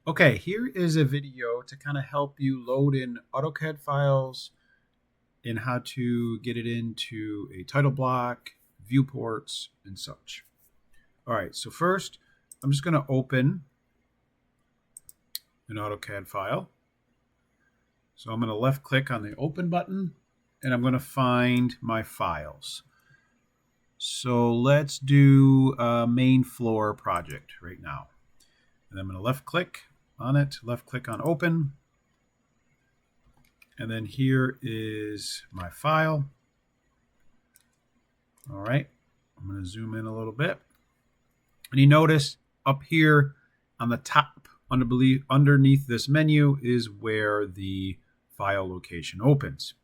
Okay, here is a video to kind of help you load in AutoCAD files and how to get it into a title block, viewports, and such. All right, so first, I'm just going to open an AutoCAD file. So I'm going to left click on the open button and I'm going to find my files. So let's do a main floor project right now. And I'm going to left click on it, left click on open. And then here is my file. All right, I'm going to zoom in a little bit. And you notice up here on the top, underneath this menu is where the file location opens.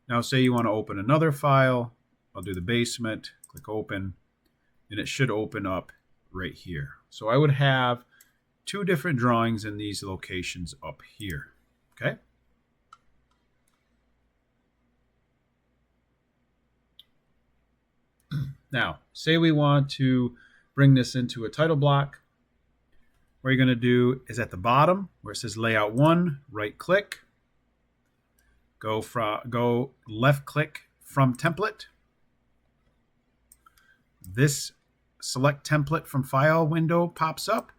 Now say you want to open another file. I'll do the basement, click open, and it should open up right here. So I would have two different drawings in these locations up here, okay? Now, say we want to bring this into a title block. What you're going to do is at the bottom where it says layout 1, right click, go left click from template. This select template from file window pops up.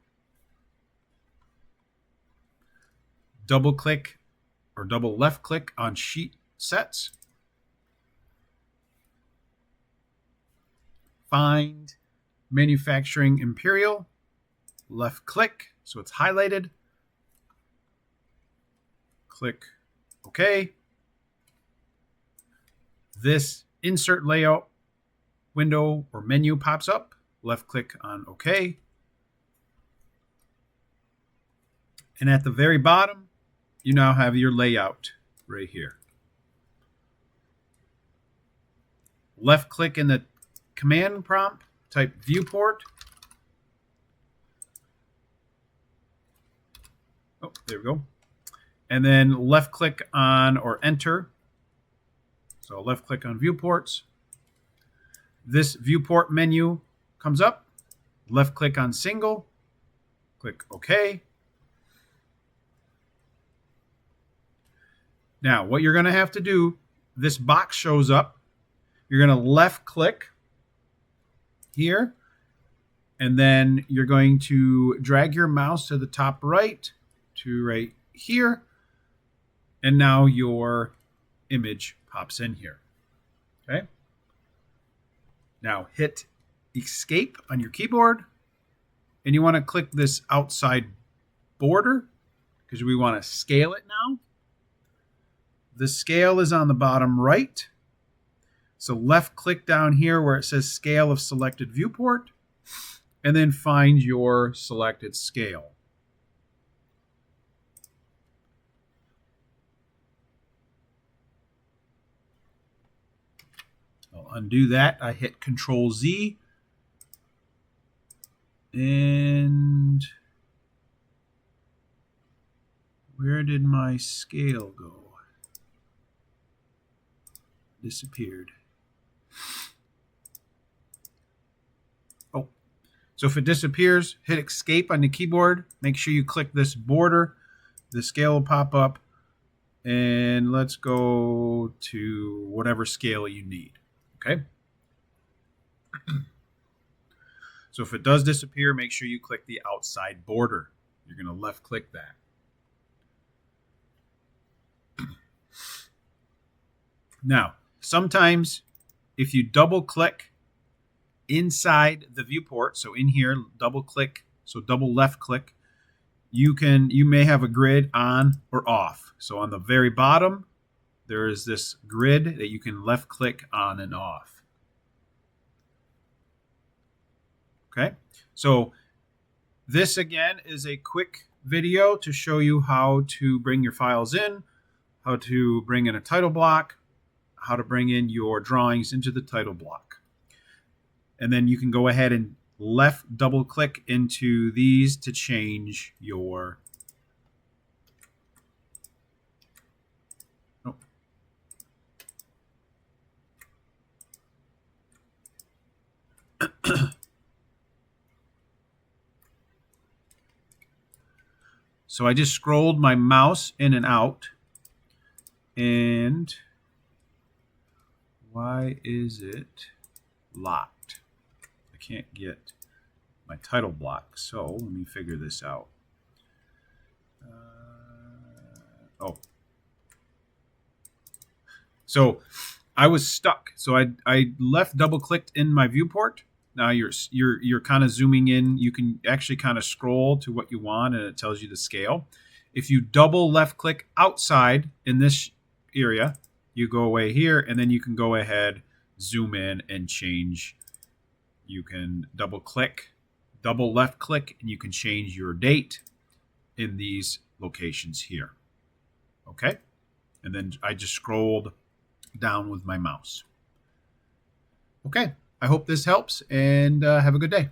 Double click or double left click on sheet sets. Find manufacturing imperial, left click so it's highlighted. Click OK. This insert layout window or menu pops up. Left click on OK. And at the very bottom, you now have your layout right here. Left click in the command prompt, type viewport. Oh, there we go. And then left click on or enter. So left click on viewports. This viewport menu comes up. Left click on single. Click OK. Now, what you're going to have to do, this box shows up. You're going to left click here, and then you're going to drag your mouse to the top right to right here, and now your image pops in here. Okay. Now hit escape on your keyboard, and you want to click this outside border because we want to scale it now. The scale is on the bottom right. So left click down here where it says scale of selected viewport, and then find your selected scale. I'll undo that. I hit Control Z. And where did my scale go? Disappeared. Oh, so if it disappears, hit escape on the keyboard. Make sure you click this border. The scale will pop up. And let's go to whatever scale you need. Okay. So if it does disappear, make sure you click the outside border. You're going to left click that. Now, sometimes if you double click inside the viewport, so in here, double click, so double left click, you may have a grid on or off. So on the very bottom, there is this grid that you can left click on and off. Okay, so this again is a quick video to show you how to bring your files in, how to bring in a title block, how to bring in your drawings into the title block. And then you can go ahead and left double click into these to change your So I just scrolled my mouse in and out. And why is it locked? I can't get my title block. So let me figure this out. Oh. So I was stuck. So I left double clicked in my viewport. Now you're kind of zooming in. You can actually kind of scroll to what you want, and it tells you the scale. If you double left click outside in this area, you go away here, and then you can go ahead, zoom in, and change. You can double click, double left click, and you can change your date in these locations here. Okay, and then I just scrolled down with my mouse. Okay, I hope this helps, and have a good day.